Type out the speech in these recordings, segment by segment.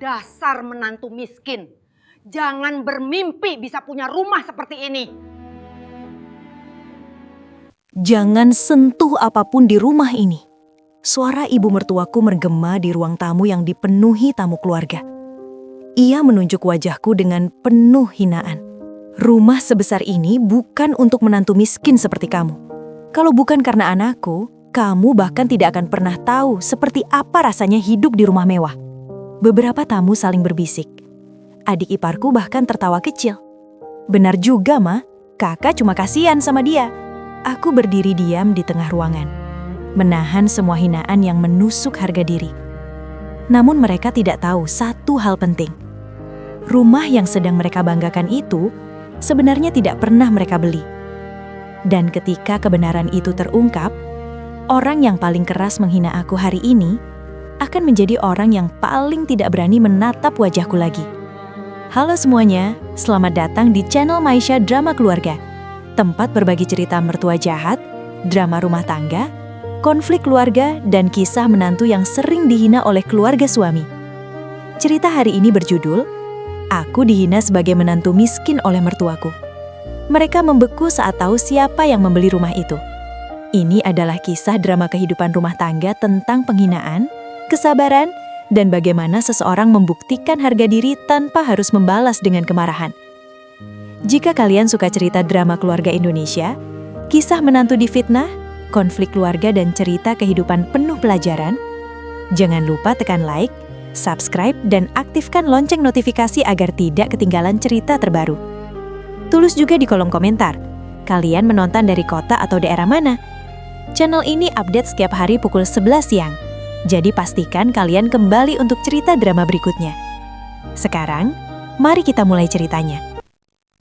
Dasar menantu miskin. Jangan bermimpi bisa punya rumah seperti ini. Jangan sentuh apapun di rumah ini. Suara ibu mertuaku menggema di ruang tamu yang dipenuhi tamu keluarga. Ia menunjuk wajahku dengan penuh hinaan. Rumah sebesar ini bukan untuk menantu miskin seperti kamu. Kalau bukan karena anakku, kamu bahkan tidak akan pernah tahu seperti apa rasanya hidup di rumah mewah. Beberapa tamu saling berbisik. Adik iparku bahkan tertawa kecil. Benar juga, Ma. Kakak cuma kasihan sama dia. Aku berdiri diam di tengah ruangan, menahan semua hinaan yang menusuk harga diri. Namun mereka tidak tahu satu hal penting. Rumah yang sedang mereka banggakan itu sebenarnya tidak pernah mereka beli. Dan ketika kebenaran itu terungkap, orang yang paling keras menghina aku hari ini akan menjadi orang yang paling tidak berani menatap wajahku lagi. Halo semuanya, selamat datang di channel Maisha Drama Keluarga. Tempat berbagi cerita mertua jahat, drama rumah tangga, konflik keluarga, dan kisah menantu yang sering dihina oleh keluarga suami. Cerita hari ini berjudul, Aku dihina sebagai menantu miskin oleh mertuaku. Mereka membeku saat tahu siapa yang membeli rumah itu. Ini adalah kisah drama kehidupan rumah tangga tentang penghinaan, kesabaran, dan bagaimana seseorang membuktikan harga diri tanpa harus membalas dengan kemarahan. Jika kalian suka cerita drama keluarga Indonesia, kisah menantu difitnah, konflik keluarga dan cerita kehidupan penuh pelajaran, jangan lupa tekan like, subscribe, dan aktifkan lonceng notifikasi agar tidak ketinggalan cerita terbaru. Tulis juga di kolom komentar, kalian menonton dari kota atau daerah mana? Channel ini update setiap hari pukul 11 siang, jadi pastikan kalian kembali untuk cerita drama berikutnya. Sekarang, mari kita mulai ceritanya.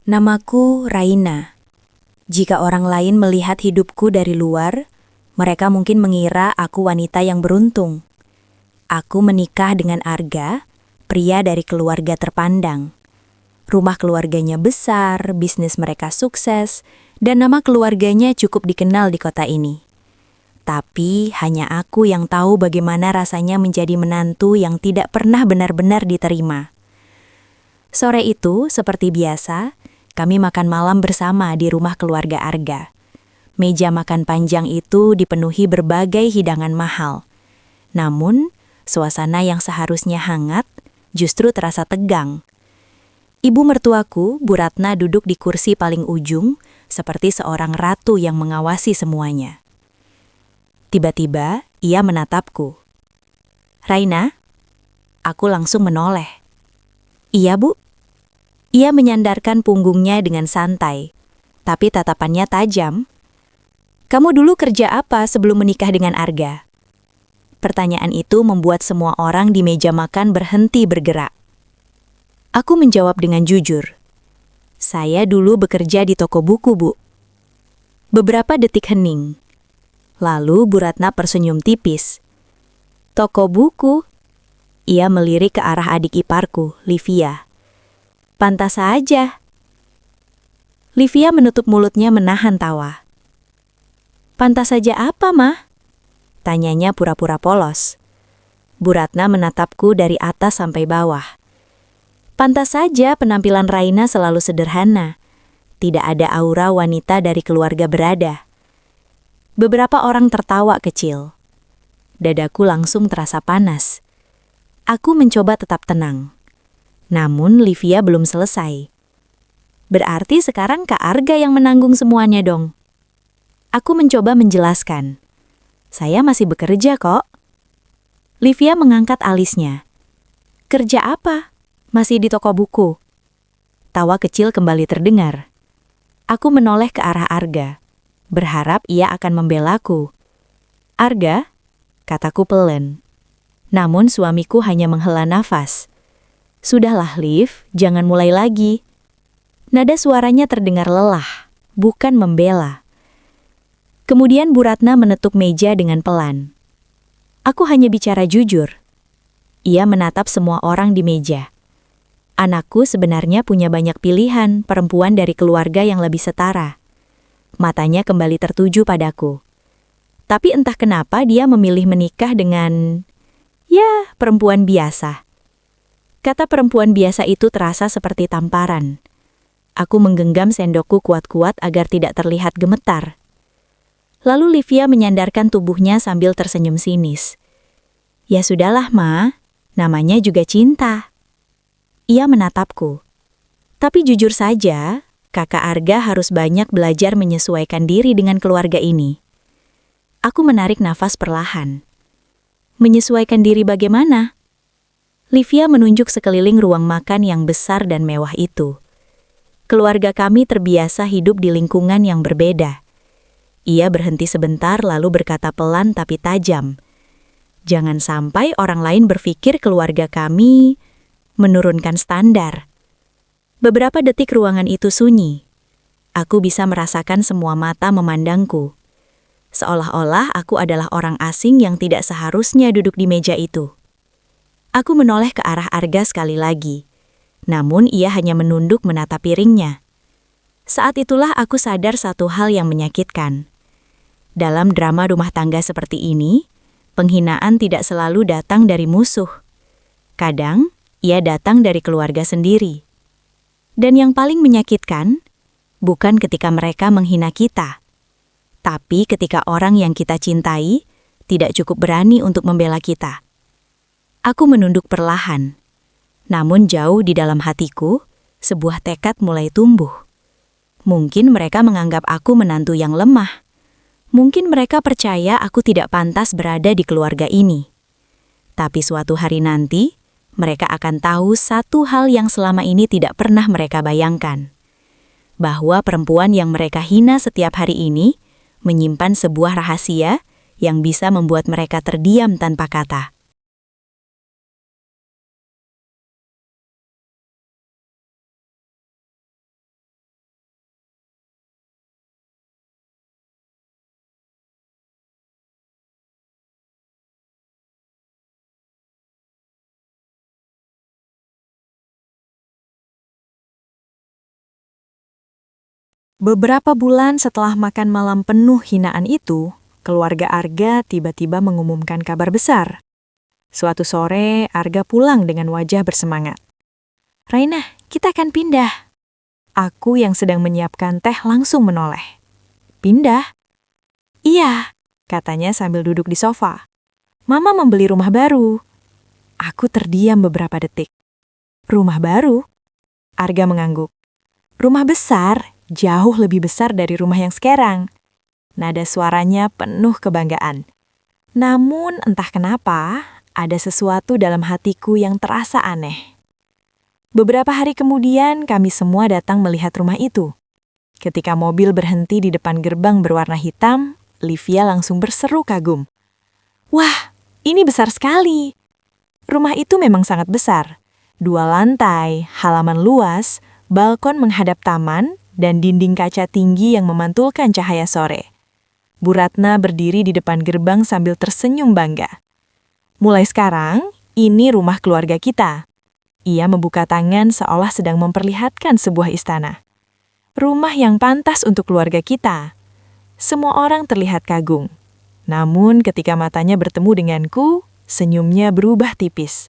Namaku Raina. Jika orang lain melihat hidupku dari luar, mereka mungkin mengira aku wanita yang beruntung. Aku menikah dengan Arga, pria dari keluarga terpandang. Rumah keluarganya besar, bisnis mereka sukses, dan nama keluarganya cukup dikenal di kota ini. Tapi hanya aku yang tahu bagaimana rasanya menjadi menantu yang tidak pernah benar-benar diterima. Sore itu, seperti biasa, kami makan malam bersama di rumah keluarga Arga. Meja makan panjang itu dipenuhi berbagai hidangan mahal. Namun, suasana yang seharusnya hangat justru terasa tegang. Ibu mertuaku, Bu Ratna, duduk di kursi paling ujung seperti seorang ratu yang mengawasi semuanya. Tiba-tiba, ia menatapku. Raina, aku langsung menoleh. Iya, Bu. Ia menyandarkan punggungnya dengan santai, tapi tatapannya tajam. Kamu dulu kerja apa sebelum menikah dengan Arga? Pertanyaan itu membuat semua orang di meja makan berhenti bergerak. Aku menjawab dengan jujur. Saya dulu bekerja di toko buku, Bu. Beberapa detik hening. Lalu Bu Ratna tersenyum tipis. Toko buku? Ia melirik ke arah adik iparku, Livia. Pantas saja. Livia menutup mulutnya menahan tawa. Pantas saja apa, Mah? Tanyanya pura-pura polos. Bu Ratna menatapku dari atas sampai bawah. Pantas saja penampilan Raina selalu sederhana. Tidak ada aura wanita dari keluarga berada. Beberapa orang tertawa kecil. Dadaku langsung terasa panas. Aku mencoba tetap tenang. Namun Livia belum selesai. Berarti sekarang Kak Arga yang menanggung semuanya dong. Aku mencoba menjelaskan. Saya masih bekerja kok. Livia mengangkat alisnya. Kerja apa? Masih di toko buku. Tawa kecil kembali terdengar. Aku menoleh ke arah Arga, berharap ia akan membelaku. Arga, kataku pelan. Namun suamiku hanya menghela nafas. Sudahlah, Liv, jangan mulai lagi. Nada suaranya terdengar lelah, bukan membela. Kemudian Bu Ratna menepuk meja dengan pelan. Aku hanya bicara jujur. Ia menatap semua orang di meja. Anakku sebenarnya punya banyak pilihan perempuan dari keluarga yang lebih setara. Matanya kembali tertuju padaku. Tapi entah kenapa dia memilih menikah dengan, perempuan biasa. Kata perempuan biasa itu terasa seperti tamparan. Aku menggenggam sendokku kuat-kuat agar tidak terlihat gemetar. Lalu Livia menyandarkan tubuhnya sambil tersenyum sinis. Ya sudahlah, Ma. Namanya juga cinta. Ia menatapku. Tapi jujur saja, Kakak Arga harus banyak belajar menyesuaikan diri dengan keluarga ini. Aku menarik nafas perlahan. Menyesuaikan diri bagaimana? Livia menunjuk sekeliling ruang makan yang besar dan mewah itu. Keluarga kami terbiasa hidup di lingkungan yang berbeda. Ia berhenti sebentar lalu berkata pelan tapi tajam. Jangan sampai orang lain berpikir keluarga kami menurunkan standar. Beberapa detik ruangan itu sunyi. Aku bisa merasakan semua mata memandangku. Seolah-olah aku adalah orang asing yang tidak seharusnya duduk di meja itu. Aku menoleh ke arah Arga sekali lagi. Namun ia hanya menunduk menatap piringnya. Saat itulah aku sadar satu hal yang menyakitkan. Dalam drama rumah tangga seperti ini, penghinaan tidak selalu datang dari musuh. Kadang, ia datang dari keluarga sendiri. Dan yang paling menyakitkan, bukan ketika mereka menghina kita, tapi ketika orang yang kita cintai tidak cukup berani untuk membela kita. Aku menunduk perlahan. Namun jauh di dalam hatiku, sebuah tekad mulai tumbuh. Mungkin mereka menganggap aku menantu yang lemah. Mungkin mereka percaya aku tidak pantas berada di keluarga ini. Tapi suatu hari nanti, mereka akan tahu satu hal yang selama ini tidak pernah mereka bayangkan. Bahwa perempuan yang mereka hina setiap hari ini menyimpan sebuah rahasia yang bisa membuat mereka terdiam tanpa kata. Beberapa bulan setelah makan malam penuh hinaan itu, keluarga Arga tiba-tiba mengumumkan kabar besar. Suatu sore, Arga pulang dengan wajah bersemangat. "Raina, kita akan pindah." Aku yang sedang menyiapkan teh langsung menoleh. "Pindah?" "Iya," katanya sambil duduk di sofa. "Mama membeli rumah baru." Aku terdiam beberapa detik. "Rumah baru?" Arga mengangguk. "Rumah besar, jauh lebih besar dari rumah yang sekarang." Nada suaranya penuh kebanggaan. Namun entah kenapa, ada sesuatu dalam hatiku yang terasa aneh. Beberapa hari kemudian kami semua datang melihat rumah itu. Ketika mobil berhenti di depan gerbang berwarna hitam, Livia langsung berseru kagum. "Wah, ini besar sekali." Rumah itu memang sangat besar. 2 lantai, halaman luas, balkon menghadap taman, dan dinding kaca tinggi yang memantulkan cahaya sore. Bu Ratna berdiri di depan gerbang sambil tersenyum bangga. "Mulai sekarang, ini rumah keluarga kita." Ia membuka tangan seolah sedang memperlihatkan sebuah istana. "Rumah yang pantas untuk keluarga kita." Semua orang terlihat kagum. Namun ketika matanya bertemu denganku, senyumnya berubah tipis.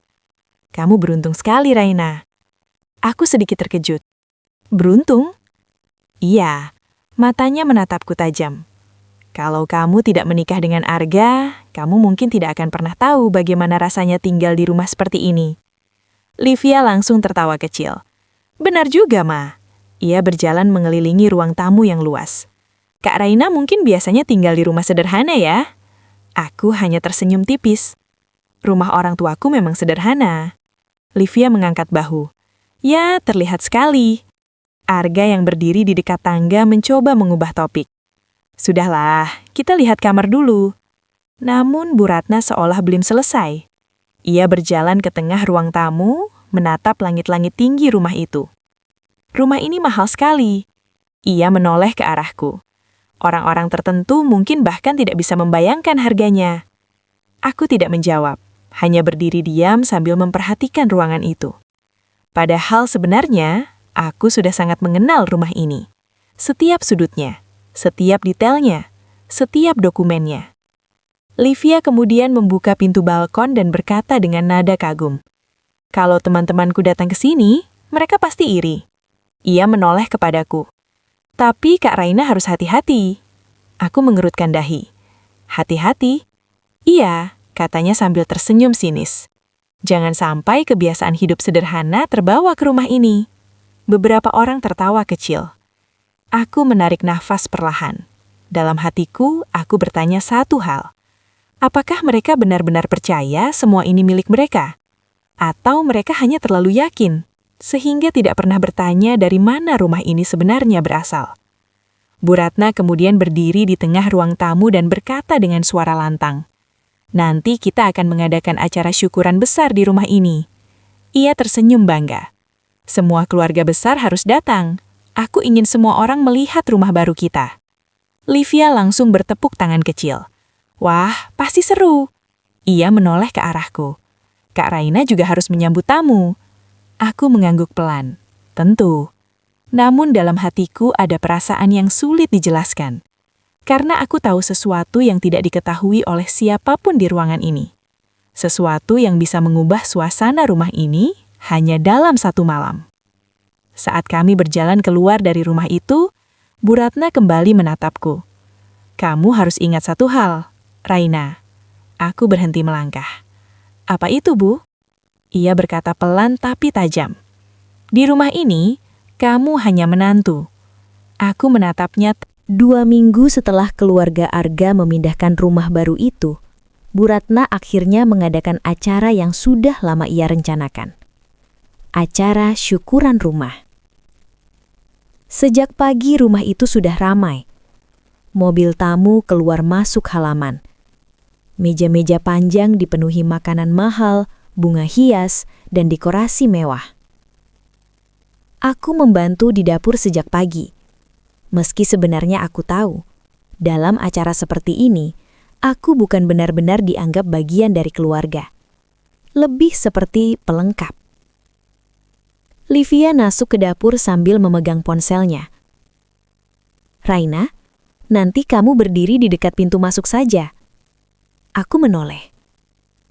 "Kamu beruntung sekali, Raina." Aku sedikit terkejut. "Beruntung?" "Iya." Matanya menatapku tajam. "Kalau kamu tidak menikah dengan Arga, kamu mungkin tidak akan pernah tahu bagaimana rasanya tinggal di rumah seperti ini." Livia langsung tertawa kecil. "Benar juga, Ma." Ia berjalan mengelilingi ruang tamu yang luas. "Kak Raina mungkin biasanya tinggal di rumah sederhana ya?" Aku hanya tersenyum tipis. "Rumah orang tuaku memang sederhana." Livia mengangkat bahu. "Ya, terlihat sekali." Arga yang berdiri di dekat tangga mencoba mengubah topik. "Sudahlah, kita lihat kamar dulu." Namun Bu Ratna seolah belum selesai. Ia berjalan ke tengah ruang tamu, menatap langit-langit tinggi rumah itu. "Rumah ini mahal sekali." Ia menoleh ke arahku. "Orang-orang tertentu mungkin bahkan tidak bisa membayangkan harganya." Aku tidak menjawab, hanya berdiri diam sambil memperhatikan ruangan itu. Padahal sebenarnya, aku sudah sangat mengenal rumah ini. Setiap sudutnya, setiap detailnya, setiap dokumennya. Livia kemudian membuka pintu balkon dan berkata dengan nada kagum, Kalau teman-temanku datang ke sini, mereka pasti iri. Ia menoleh kepadaku. Tapi Kak Raina harus hati-hati. Aku mengerutkan dahi. Hati-hati? Iya, katanya sambil tersenyum sinis. Jangan sampai kebiasaan hidup sederhana terbawa ke rumah ini. Beberapa orang tertawa kecil. Aku menarik nafas perlahan. Dalam hatiku, aku bertanya satu hal. Apakah mereka benar-benar percaya semua ini milik mereka? Atau mereka hanya terlalu yakin, sehingga tidak pernah bertanya dari mana rumah ini sebenarnya berasal? Bu Ratna kemudian berdiri di tengah ruang tamu dan berkata dengan suara lantang, "Nanti kita akan mengadakan acara syukuran besar di rumah ini." Ia tersenyum bangga. "Semua keluarga besar harus datang. Aku ingin semua orang melihat rumah baru kita." Livia langsung bertepuk tangan kecil. "Wah, pasti seru." Ia menoleh ke arahku. "Kak Raina juga harus menyambut tamu." Aku mengangguk pelan. Tentu. Namun dalam hatiku ada perasaan yang sulit dijelaskan. Karena aku tahu sesuatu yang tidak diketahui oleh siapapun di ruangan ini. Sesuatu yang bisa mengubah suasana rumah ini hanya dalam satu malam. Saat kami berjalan keluar dari rumah itu, Bu Ratna kembali menatapku. "Kamu harus ingat satu hal, Raina." Aku berhenti melangkah. "Apa itu, Bu?" Ia berkata pelan tapi tajam. "Di rumah ini, kamu hanya menantu." Aku menatapnya. 2 minggu setelah keluarga Arga memindahkan rumah baru itu, Bu Ratna akhirnya mengadakan acara yang sudah lama ia rencanakan. Acara syukuran rumah. Sejak pagi rumah itu sudah ramai. Mobil tamu keluar masuk halaman. Meja-meja panjang dipenuhi makanan mahal, bunga hias, dan dekorasi mewah. Aku membantu di dapur sejak pagi. Meski sebenarnya aku tahu, dalam acara seperti ini, aku bukan benar-benar dianggap bagian dari keluarga. Lebih seperti pelengkap. Livia masuk ke dapur sambil memegang ponselnya. "Raina, nanti kamu berdiri di dekat pintu masuk saja." Aku menoleh.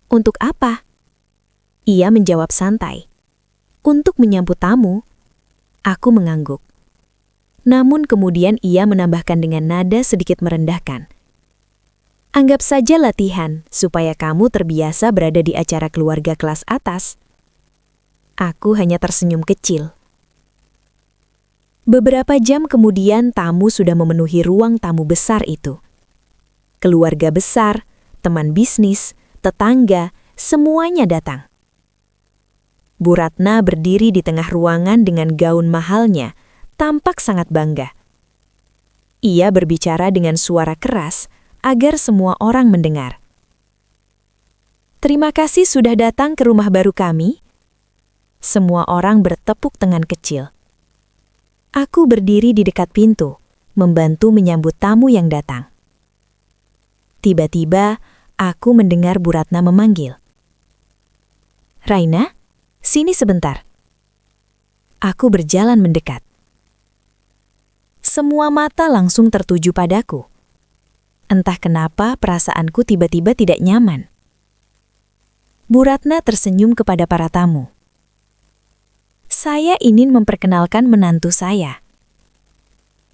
"Untuk apa?" Ia menjawab santai. "Untuk menyambut tamu." Aku mengangguk. Namun kemudian ia menambahkan dengan nada sedikit merendahkan. "Anggap saja latihan supaya kamu terbiasa berada di acara keluarga kelas atas." Aku hanya tersenyum kecil. Beberapa jam kemudian tamu sudah memenuhi ruang tamu besar itu. Keluarga besar, teman bisnis, tetangga, semuanya datang. Bu Ratna berdiri di tengah ruangan dengan gaun mahalnya, tampak sangat bangga. Ia berbicara dengan suara keras agar semua orang mendengar. "Terima kasih sudah datang ke rumah baru kami." Semua orang bertepuk tangan kecil. Aku berdiri di dekat pintu, membantu menyambut tamu yang datang. Tiba-tiba, aku mendengar Bu Ratna memanggil. "Raina, sini sebentar." Aku berjalan mendekat. Semua mata langsung tertuju padaku. Entah kenapa perasaanku tiba-tiba tidak nyaman. Bu Ratna tersenyum kepada para tamu. "Saya ingin memperkenalkan menantu saya."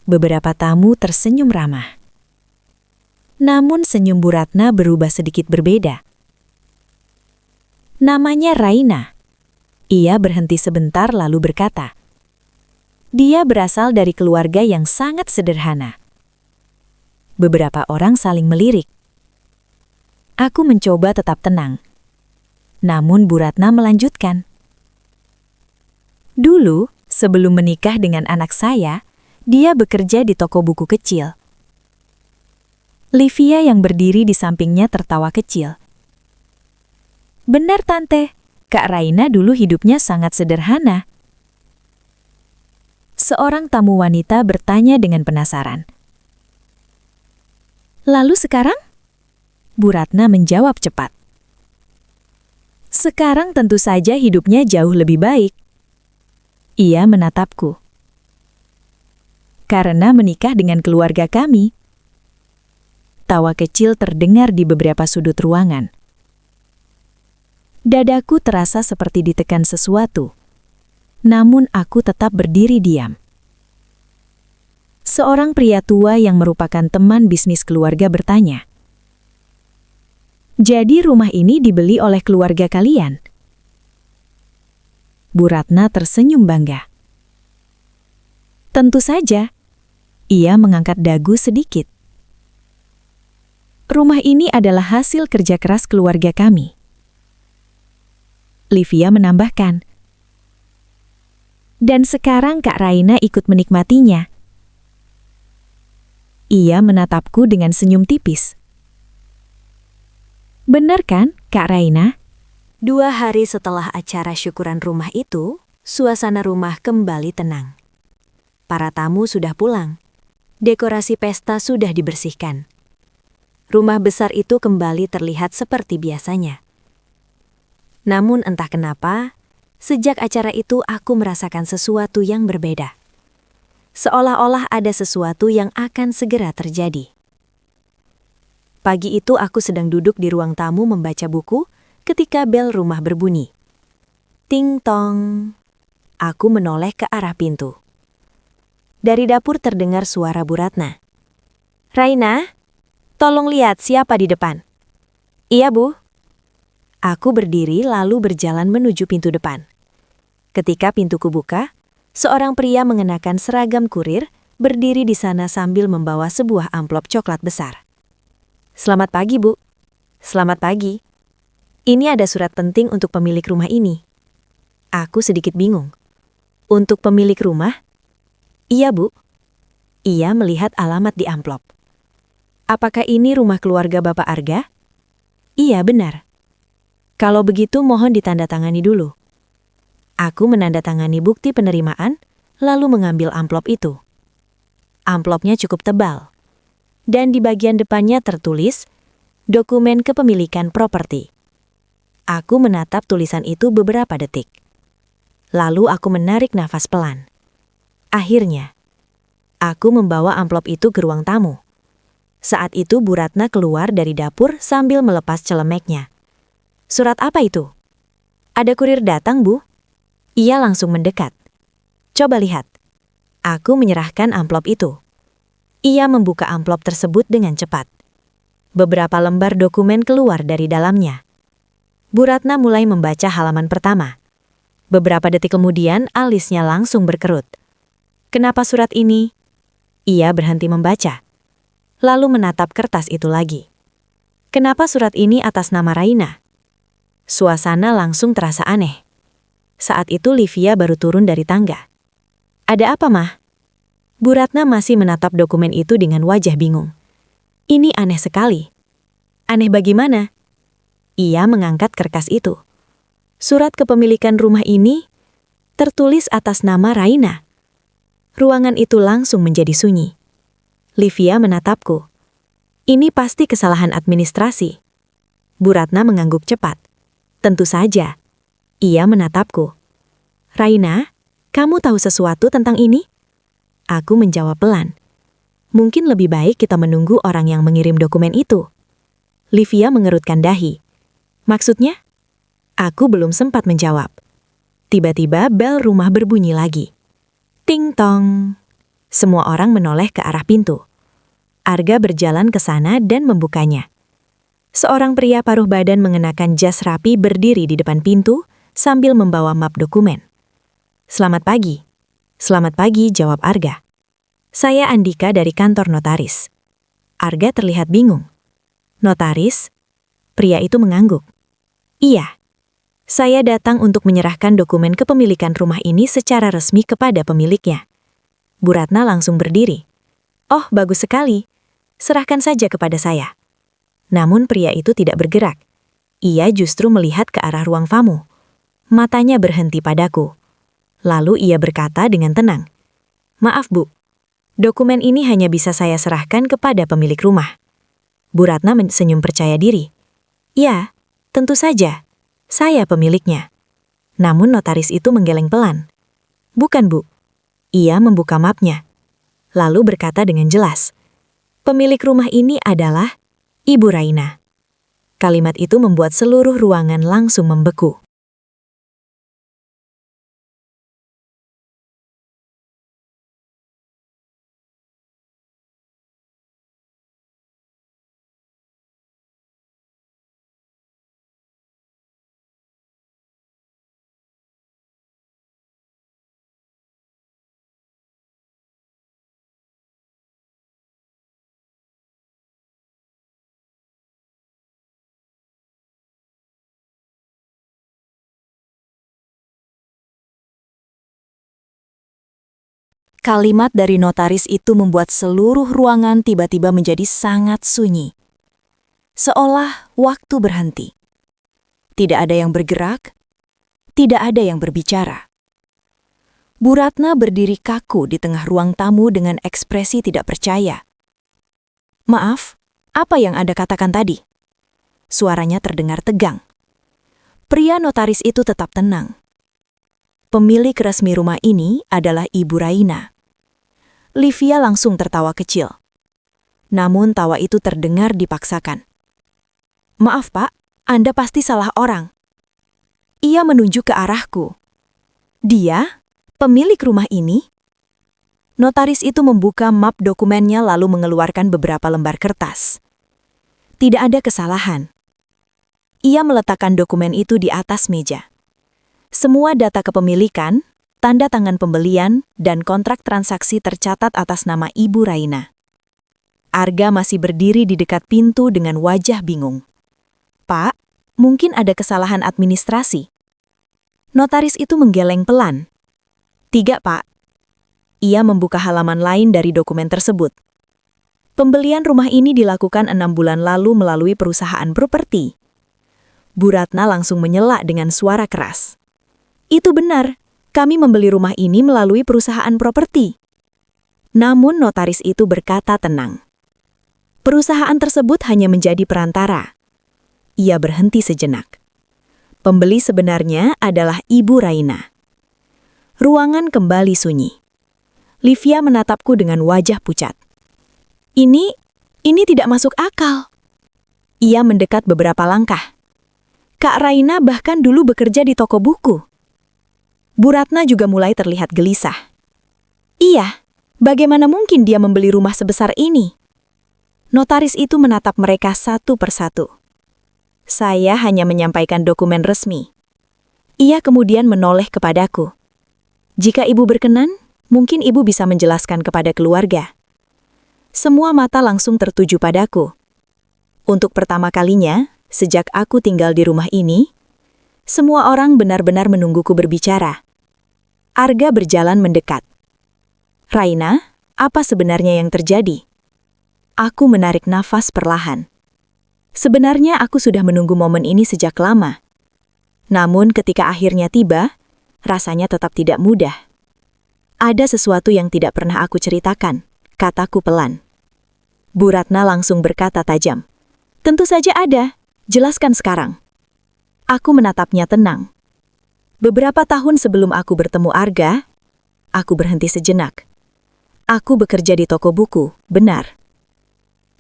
Beberapa tamu tersenyum ramah. Namun senyum Bu Ratna berubah sedikit berbeda. "Namanya Raina." Ia berhenti sebentar lalu berkata, "Dia berasal dari keluarga yang sangat sederhana." Beberapa orang saling melirik. Aku mencoba tetap tenang. Namun Bu Ratna melanjutkan. "Dulu, sebelum menikah dengan anak saya, dia bekerja di toko buku kecil." Livia yang berdiri di sampingnya tertawa kecil. "Benar, Tante. Kak Raina dulu hidupnya sangat sederhana." Seorang tamu wanita bertanya dengan penasaran. "Lalu sekarang?" Bu Ratna menjawab cepat. "Sekarang tentu saja hidupnya jauh lebih baik." Ia menatapku. "Karena menikah dengan keluarga kami." Tawa kecil terdengar di beberapa sudut ruangan. Dadaku terasa seperti ditekan sesuatu. Namun aku tetap berdiri diam. Seorang pria tua yang merupakan teman bisnis keluarga bertanya, "Jadi rumah ini dibeli oleh keluarga kalian?" Bu Ratna tersenyum bangga. "Tentu saja." Ia mengangkat dagu sedikit. "Rumah ini adalah hasil kerja keras keluarga kami." Livia menambahkan, "Dan sekarang Kak Raina ikut menikmatinya." Ia menatapku dengan senyum tipis. "Benar kan, Kak Raina?" 2 hari setelah acara syukuran rumah itu, suasana rumah kembali tenang. Para tamu sudah pulang. Dekorasi pesta sudah dibersihkan. Rumah besar itu kembali terlihat seperti biasanya. Namun entah kenapa, sejak acara itu aku merasakan sesuatu yang berbeda. Seolah-olah ada sesuatu yang akan segera terjadi. Pagi itu aku sedang duduk di ruang tamu membaca buku ketika bel rumah berbunyi. Ting tong. Aku menoleh ke arah pintu. Dari dapur terdengar suara Bu Ratna. "Raina, tolong lihat siapa di depan." "Iya, Bu." Aku berdiri lalu berjalan menuju pintu depan. Ketika pintuku buka, seorang pria mengenakan seragam kurir berdiri di sana sambil membawa sebuah amplop coklat besar. "Selamat pagi, Bu." "Selamat pagi. Ini ada surat penting untuk pemilik rumah ini." Aku sedikit bingung. "Untuk pemilik rumah?" "Iya, Bu." Ia melihat alamat di amplop. "Apakah ini rumah keluarga Bapak Arga?" "Iya, benar." "Kalau begitu mohon ditandatangani dulu." Aku menandatangani bukti penerimaan, lalu mengambil amplop itu. Amplopnya cukup tebal. Dan di bagian depannya tertulis, "Dokumen kepemilikan properti." Aku menatap tulisan itu beberapa detik. Lalu aku menarik nafas pelan. Akhirnya, aku membawa amplop itu ke ruang tamu. Saat itu Bu Ratna keluar dari dapur sambil melepas celemeknya. "Surat apa itu?" "Ada kurir datang, Bu." Ia langsung mendekat. "Coba lihat." Aku menyerahkan amplop itu. Ia membuka amplop tersebut dengan cepat. Beberapa lembar dokumen keluar dari dalamnya. Bu Ratna mulai membaca halaman pertama. Beberapa detik kemudian alisnya langsung berkerut. "Kenapa surat ini?" Ia berhenti membaca. Lalu menatap kertas itu lagi. "Kenapa surat ini atas nama Raina?" Suasana langsung terasa aneh. Saat itu Livia baru turun dari tangga. "Ada apa, Mah?" Bu Ratna masih menatap dokumen itu dengan wajah bingung. "Ini aneh sekali." "Aneh bagaimana?" Ia mengangkat kertas itu. Surat kepemilikan rumah ini tertulis atas nama Raina. Ruangan itu langsung menjadi sunyi. Livia menatapku. "Ini pasti kesalahan administrasi." Bu Ratna mengangguk cepat. "Tentu saja." Ia menatapku. "Raina, kamu tahu sesuatu tentang ini?" Aku menjawab pelan. "Mungkin lebih baik kita menunggu orang yang mengirim dokumen itu." Livia mengerutkan dahi. "Maksudnya?" Aku belum sempat menjawab. Tiba-tiba bel rumah berbunyi lagi. Ting tong. Semua orang menoleh ke arah pintu. Arga berjalan ke sana dan membukanya. Seorang pria paruh badan mengenakan jas rapi berdiri di depan pintu sambil membawa map dokumen. "Selamat pagi." "Selamat pagi," jawab Arga. "Saya Andika dari kantor notaris." Arga terlihat bingung. "Notaris?" Pria itu mengangguk. "Iya. Saya datang untuk menyerahkan dokumen kepemilikan rumah ini secara resmi kepada pemiliknya." Bu Ratna langsung berdiri. "Oh, bagus sekali. Serahkan saja kepada saya." Namun pria itu tidak bergerak. Ia justru melihat ke arah ruang tamu. Matanya berhenti padaku. Lalu ia berkata dengan tenang, "Maaf, Bu. Dokumen ini hanya bisa saya serahkan kepada pemilik rumah." Bu Ratna senyum percaya diri. "Ya, tentu saja. Saya pemiliknya." Namun notaris itu menggeleng pelan. "Bukan, Bu." Ia membuka mapnya. Lalu berkata dengan jelas, "Pemilik rumah ini adalah Ibu Raina." Kalimat itu membuat seluruh ruangan langsung membeku. Kalimat dari notaris itu membuat seluruh ruangan tiba-tiba menjadi sangat sunyi. Seolah waktu berhenti. Tidak ada yang bergerak, tidak ada yang berbicara. Bu Ratna berdiri kaku di tengah ruang tamu dengan ekspresi tidak percaya. "Maaf, apa yang Anda katakan tadi?" Suaranya terdengar tegang. Pria notaris itu tetap tenang. Pemilik resmi rumah ini adalah Ibu Raina. Livia langsung tertawa kecil. Namun tawa itu terdengar dipaksakan. "Maaf Pak, Anda pasti salah orang." Ia menunjuk ke arahku. "Dia? Pemilik rumah ini?" Notaris itu membuka map dokumennya lalu mengeluarkan beberapa lembar kertas. Tidak ada kesalahan. Ia meletakkan dokumen itu di atas meja. Semua data kepemilikan, tanda tangan pembelian, dan kontrak transaksi tercatat atas nama Ibu Raina. Arga masih berdiri di dekat pintu dengan wajah bingung. "Pak, mungkin ada kesalahan administrasi." Notaris itu menggeleng pelan. "Tidak, Pak." Ia membuka halaman lain dari dokumen tersebut. Pembelian rumah ini dilakukan 6 bulan lalu melalui perusahaan properti. Bu Ratna langsung menyela dengan suara keras. "Itu benar. Kami membeli rumah ini melalui perusahaan properti." Namun notaris itu berkata tenang. Perusahaan tersebut hanya menjadi perantara. Ia berhenti sejenak. Pembeli sebenarnya adalah Ibu Raina. Ruangan kembali sunyi. Livia menatapku dengan wajah pucat. Ini tidak masuk akal." Ia mendekat beberapa langkah. "Kak Raina bahkan dulu bekerja di toko buku." Bu Ratna juga mulai terlihat gelisah. "Iya, bagaimana mungkin dia membeli rumah sebesar ini?" Notaris itu menatap mereka satu persatu. "Saya hanya menyampaikan dokumen resmi." Ia kemudian menoleh kepadaku. "Jika ibu berkenan, mungkin ibu bisa menjelaskan kepada keluarga." Semua mata langsung tertuju padaku. Untuk pertama kalinya, sejak aku tinggal di rumah ini, semua orang benar-benar menungguku berbicara. Arga berjalan mendekat. "Raina, apa sebenarnya yang terjadi?" Aku menarik nafas perlahan. Sebenarnya aku sudah menunggu momen ini sejak lama. Namun ketika akhirnya tiba, rasanya tetap tidak mudah. "Ada sesuatu yang tidak pernah aku ceritakan," kataku pelan. Bu Ratna langsung berkata tajam. "Tentu saja ada. Jelaskan sekarang." Aku menatapnya tenang. Beberapa tahun sebelum aku bertemu Arga, aku berhenti sejenak. Aku bekerja di toko buku, benar.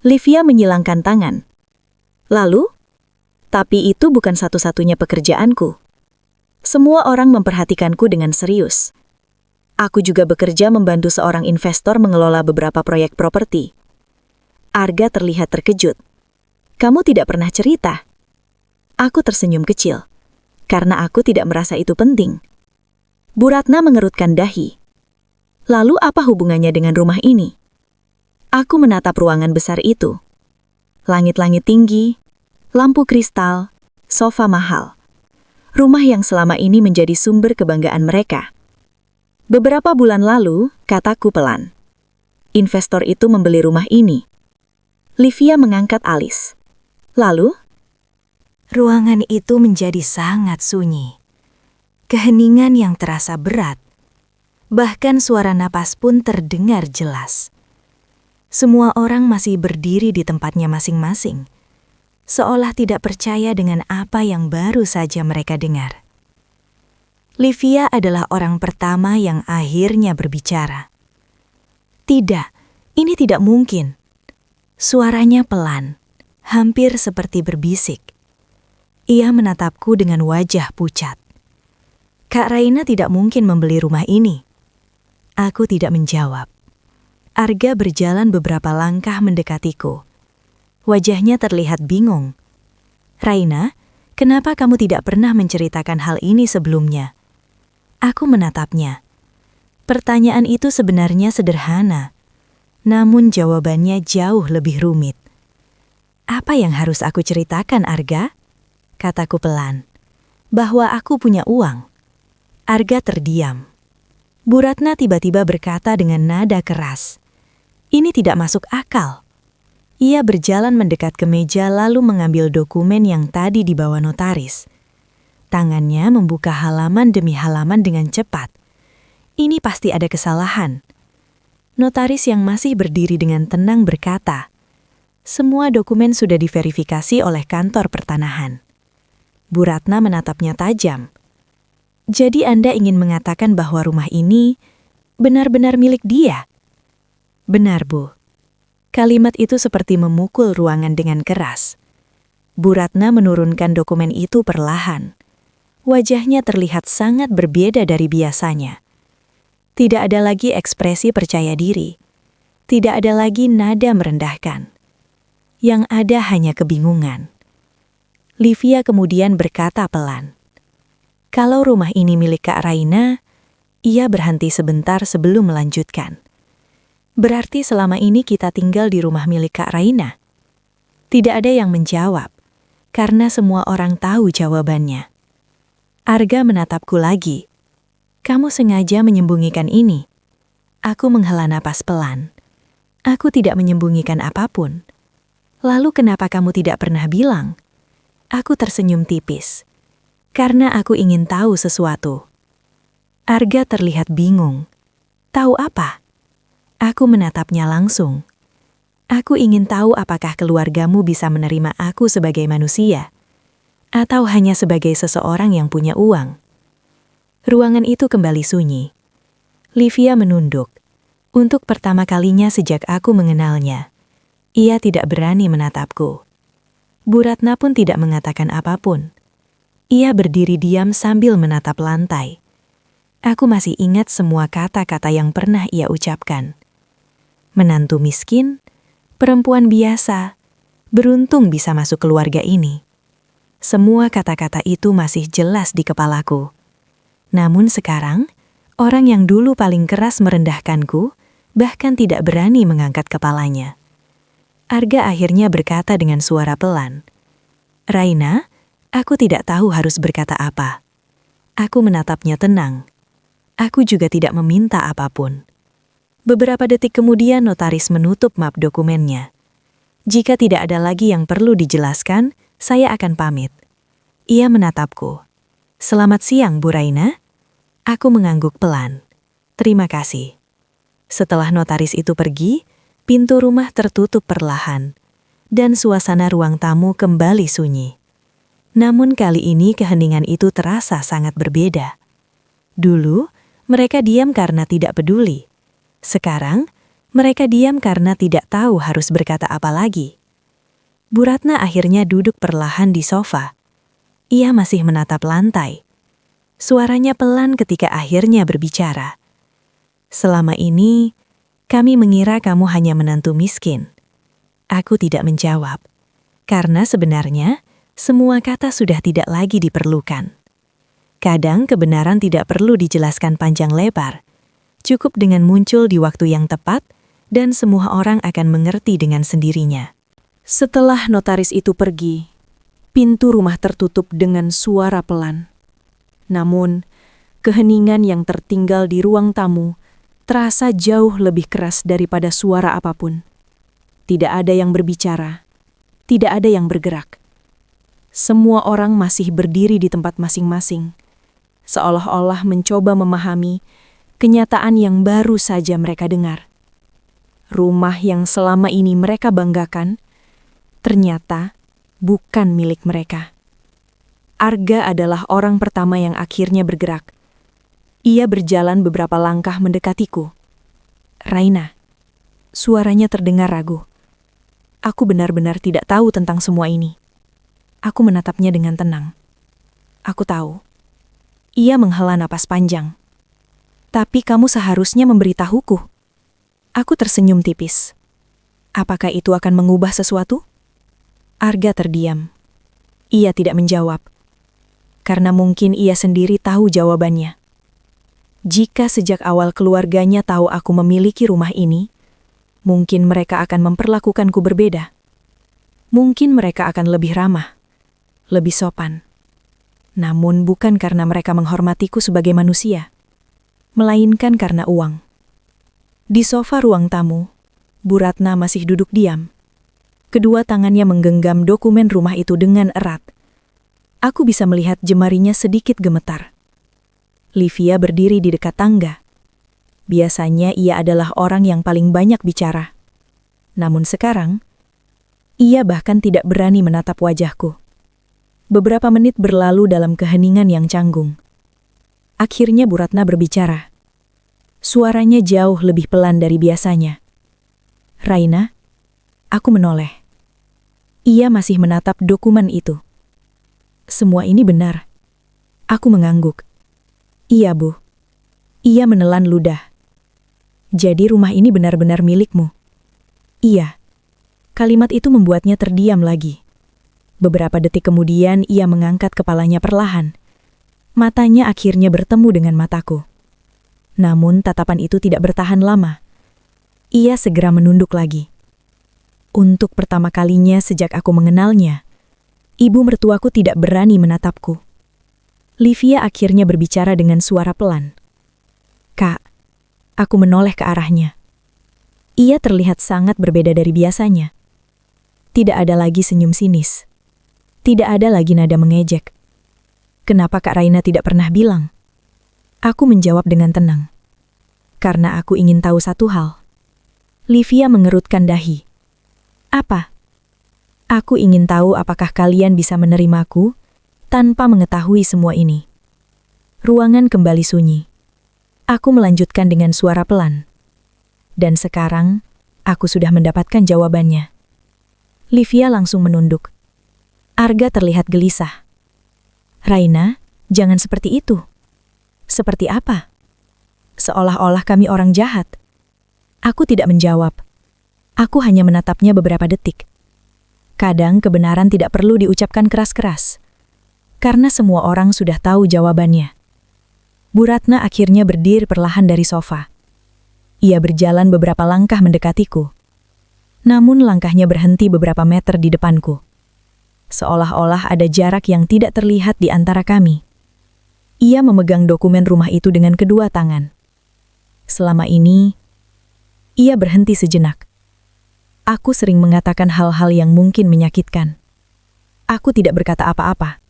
Livia menyilangkan tangan. "Lalu? Tapi itu bukan satu-satunya pekerjaanku. Semua orang memperhatikanku dengan serius. Aku juga bekerja membantu seorang investor mengelola beberapa proyek properti." Arga terlihat terkejut. "Kamu tidak pernah cerita." Aku tersenyum kecil, karena aku tidak merasa itu penting. Bu Ratna mengerutkan dahi. "Lalu apa hubungannya dengan rumah ini?" Aku menatap ruangan besar itu. Langit-langit tinggi, lampu kristal, sofa mahal. Rumah yang selama ini menjadi sumber kebanggaan mereka. "Beberapa bulan lalu," kataku pelan, "investor itu membeli rumah ini." Livia mengangkat alis. "Lalu?" Ruangan itu menjadi sangat sunyi. Keheningan yang terasa berat. Bahkan suara napas pun terdengar jelas. Semua orang masih berdiri di tempatnya masing-masing, seolah tidak percaya dengan apa yang baru saja mereka dengar. Livia adalah orang pertama yang akhirnya berbicara. "Tidak, ini tidak mungkin." Suaranya pelan, hampir seperti berbisik. Ia menatapku dengan wajah pucat. Kak Raina tidak mungkin membeli rumah ini. Aku tidak menjawab. Arga berjalan beberapa langkah mendekatiku. Wajahnya terlihat bingung. Raina, kenapa kamu tidak pernah menceritakan hal ini sebelumnya? Aku menatapnya. Pertanyaan itu sebenarnya sederhana, namun jawabannya jauh lebih rumit. Apa yang harus aku ceritakan, Arga? Kataku pelan. Bahwa aku punya uang. Arga terdiam. Bu Ratna tiba-tiba berkata dengan nada keras. Ini tidak masuk akal. Ia berjalan mendekat ke meja lalu mengambil dokumen yang tadi dibawa notaris. Tangannya membuka halaman demi halaman dengan cepat. Ini pasti ada kesalahan. Notaris yang masih berdiri dengan tenang berkata, semua dokumen sudah diverifikasi oleh kantor pertanahan. Bu Ratna menatapnya tajam. Jadi Anda ingin mengatakan bahwa rumah ini benar-benar milik dia? Benar, Bu. Kalimat itu seperti memukul ruangan dengan keras. Bu Ratna menurunkan dokumen itu perlahan. Wajahnya terlihat sangat berbeda dari biasanya. Tidak ada lagi ekspresi percaya diri. Tidak ada lagi nada merendahkan. Yang ada hanya kebingungan. Livia kemudian berkata pelan. Kalau rumah ini milik Kak Raina, ia berhenti sebentar sebelum melanjutkan. Berarti selama ini kita tinggal di rumah milik Kak Raina? Tidak ada yang menjawab, karena semua orang tahu jawabannya. Arga menatapku lagi. Kamu sengaja menyembunyikan ini. Aku menghela napas pelan. Aku tidak menyembunyikan apapun. Lalu kenapa kamu tidak pernah bilang? Aku tersenyum tipis. Karena aku ingin tahu sesuatu. Arga terlihat bingung. Tahu apa? Aku menatapnya langsung. Aku ingin tahu apakah keluargamu bisa menerima aku sebagai manusia, atau hanya sebagai seseorang yang punya uang. Ruangan itu kembali sunyi. Livia menunduk. Untuk pertama kalinya sejak aku mengenalnya, ia tidak berani menatapku. Bu Ratna pun tidak mengatakan apapun. Ia berdiri diam sambil menatap lantai. Aku masih ingat semua kata-kata yang pernah ia ucapkan. Menantu miskin, perempuan biasa, beruntung bisa masuk keluarga ini. Semua kata-kata itu masih jelas di kepalaku. Namun sekarang, orang yang dulu paling keras merendahkanku, bahkan tidak berani mengangkat kepalanya. Arga akhirnya berkata dengan suara pelan, Raina, aku tidak tahu harus berkata apa. Aku menatapnya tenang. Aku juga tidak meminta apapun. Beberapa detik kemudian notaris menutup map dokumennya. Jika tidak ada lagi yang perlu dijelaskan, saya akan pamit. Ia menatapku. Selamat siang, Bu Raina. Aku mengangguk pelan. Terima kasih. Setelah notaris itu pergi, pintu rumah tertutup perlahan, dan suasana ruang tamu kembali sunyi. Namun kali ini keheningan itu terasa sangat berbeda. Dulu, mereka diam karena tidak peduli. Sekarang, mereka diam karena tidak tahu harus berkata apa lagi. Bu Ratna akhirnya duduk perlahan di sofa. Ia masih menatap lantai. Suaranya pelan ketika akhirnya berbicara. Selama ini, kami mengira kamu hanya menantu miskin. Aku tidak menjawab, karena sebenarnya semua kata sudah tidak lagi diperlukan. Kadang kebenaran tidak perlu dijelaskan panjang lebar, cukup dengan muncul di waktu yang tepat, dan semua orang akan mengerti dengan sendirinya. Setelah notaris itu pergi, pintu rumah tertutup dengan suara pelan. Namun, keheningan yang tertinggal di ruang tamu terasa jauh lebih keras daripada suara apapun. Tidak ada yang berbicara, tidak ada yang bergerak. Semua orang masih berdiri di tempat masing-masing, seolah-olah mencoba memahami kenyataan yang baru saja mereka dengar. Rumah yang selama ini mereka banggakan, ternyata bukan milik mereka. Arga adalah orang pertama yang akhirnya bergerak. Ia berjalan beberapa langkah mendekatiku. Raina, suaranya terdengar ragu. Aku benar-benar tidak tahu tentang semua ini. Aku menatapnya dengan tenang. Aku tahu. Ia menghela napas panjang. Tapi kamu seharusnya memberitahuku. Aku tersenyum tipis. Apakah itu akan mengubah sesuatu? Arga terdiam. Ia tidak menjawab. Karena mungkin ia sendiri tahu jawabannya. Jika sejak awal keluarganya tahu aku memiliki rumah ini, mungkin mereka akan memperlakukanku berbeda. Mungkin mereka akan lebih ramah, lebih sopan. Namun bukan karena mereka menghormatiku sebagai manusia, melainkan karena uang. Di sofa ruang tamu, Bu Ratna masih duduk diam. Kedua tangannya menggenggam dokumen rumah itu dengan erat. Aku bisa melihat jemarinya sedikit gemetar. Livia berdiri di dekat tangga. Biasanya ia adalah orang yang paling banyak bicara. Namun sekarang, ia bahkan tidak berani menatap wajahku. Beberapa menit berlalu dalam keheningan yang canggung. Akhirnya Bu Ratna berbicara. Suaranya jauh lebih pelan dari biasanya. Raina, aku menoleh. Ia masih menatap dokumen itu. Semua ini benar. Aku mengangguk. Iya, Bu. Ia menelan ludah. Jadi rumah ini benar-benar milikmu? Iya. Kalimat itu membuatnya terdiam lagi. Beberapa detik kemudian ia mengangkat kepalanya perlahan. Matanya akhirnya bertemu dengan mataku. Namun tatapan itu tidak bertahan lama. Ia segera menunduk lagi. Untuk pertama kalinya sejak aku mengenalnya, ibu mertuaku tidak berani menatapku. Livia akhirnya berbicara dengan suara pelan. Kak, aku menoleh ke arahnya. Ia terlihat sangat berbeda dari biasanya. Tidak ada lagi senyum sinis. Tidak ada lagi nada mengejek. Kenapa Kak Raina tidak pernah bilang? Aku menjawab dengan tenang. Karena aku ingin tahu satu hal. Livia mengerutkan dahi. Apa? Aku ingin tahu apakah kalian bisa menerimaku tanpa mengetahui semua ini. Ruangan kembali sunyi. Aku melanjutkan dengan suara pelan. Dan sekarang, aku sudah mendapatkan jawabannya. Livia langsung menunduk. Arga terlihat gelisah. Raina, jangan seperti itu. Seperti apa? Seolah-olah kami orang jahat. Aku tidak menjawab. Aku hanya menatapnya beberapa detik. Kadang kebenaran tidak perlu diucapkan keras-keras. Karena semua orang sudah tahu jawabannya. Bu Ratna akhirnya berdiri perlahan dari sofa. Ia berjalan beberapa langkah mendekatiku. Namun langkahnya berhenti beberapa meter di depanku. Seolah-olah ada jarak yang tidak terlihat di antara kami. Ia memegang dokumen rumah itu dengan kedua tangan. Selama ini, ia berhenti sejenak. Aku sering mengatakan hal-hal yang mungkin menyakitkan. Aku tidak berkata apa-apa.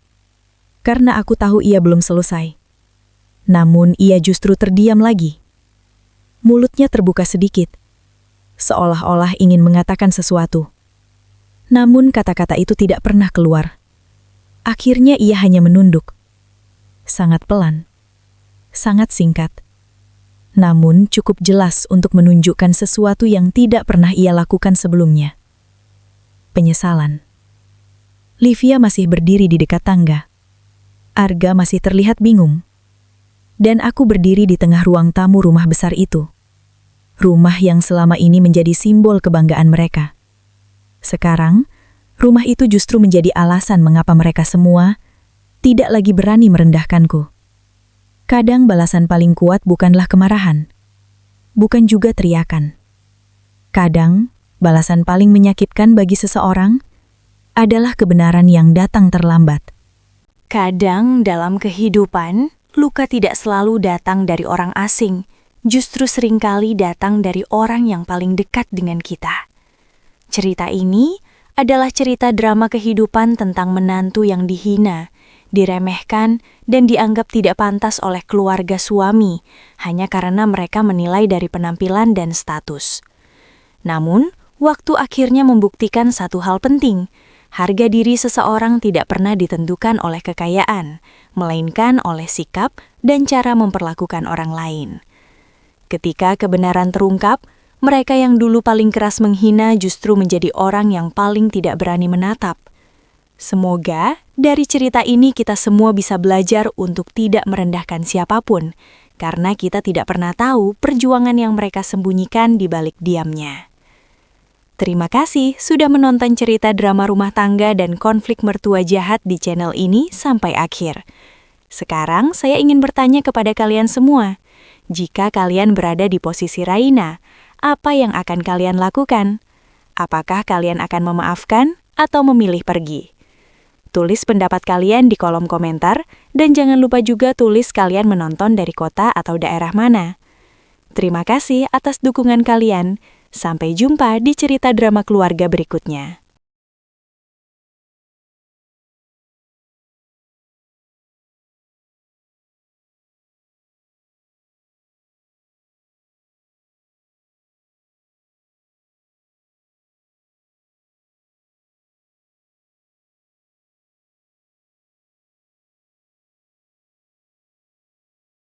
Karena aku tahu ia belum selesai. Namun ia justru terdiam lagi. Mulutnya terbuka sedikit, seolah-olah ingin mengatakan sesuatu. Namun kata-kata itu tidak pernah keluar. Akhirnya ia hanya menunduk. Sangat pelan. Sangat singkat. Namun cukup jelas untuk menunjukkan sesuatu yang tidak pernah ia lakukan sebelumnya. Penyesalan. Livia masih berdiri di dekat tangga. Arga masih terlihat bingung. Dan aku berdiri di tengah ruang tamu rumah besar itu. Rumah yang selama ini menjadi simbol kebanggaan mereka. Sekarang, rumah itu justru menjadi alasan mengapa mereka semua tidak lagi berani merendahkanku. Kadang balasan paling kuat bukanlah kemarahan. Bukan juga teriakan. Kadang, balasan paling menyakitkan bagi seseorang adalah kebenaran yang datang terlambat. Kadang dalam kehidupan, luka tidak selalu datang dari orang asing, justru seringkali datang dari orang yang paling dekat dengan kita. Cerita ini adalah cerita drama kehidupan tentang menantu yang dihina, diremehkan, dan dianggap tidak pantas oleh keluarga suami, hanya karena mereka menilai dari penampilan dan status. Namun, waktu akhirnya membuktikan satu hal penting. Harga diri seseorang tidak pernah ditentukan oleh kekayaan, melainkan oleh sikap dan cara memperlakukan orang lain. Ketika kebenaran terungkap, Mereka yang dulu paling keras menghina justru menjadi orang yang paling tidak berani menatap. Semoga dari cerita ini kita semua bisa belajar untuk tidak merendahkan siapapun, karena kita tidak pernah tahu perjuangan yang mereka sembunyikan di balik diamnya. Terima kasih sudah menonton cerita drama rumah tangga dan konflik mertua jahat di channel ini sampai akhir. Sekarang saya ingin bertanya kepada kalian semua, jika kalian berada di posisi Raina, apa yang akan kalian lakukan? Apakah kalian akan memaafkan atau memilih pergi? Tulis pendapat kalian di kolom komentar, dan jangan lupa juga tulis kalian menonton dari kota atau daerah mana. Terima kasih atas dukungan kalian. Sampai jumpa di cerita drama keluarga berikutnya.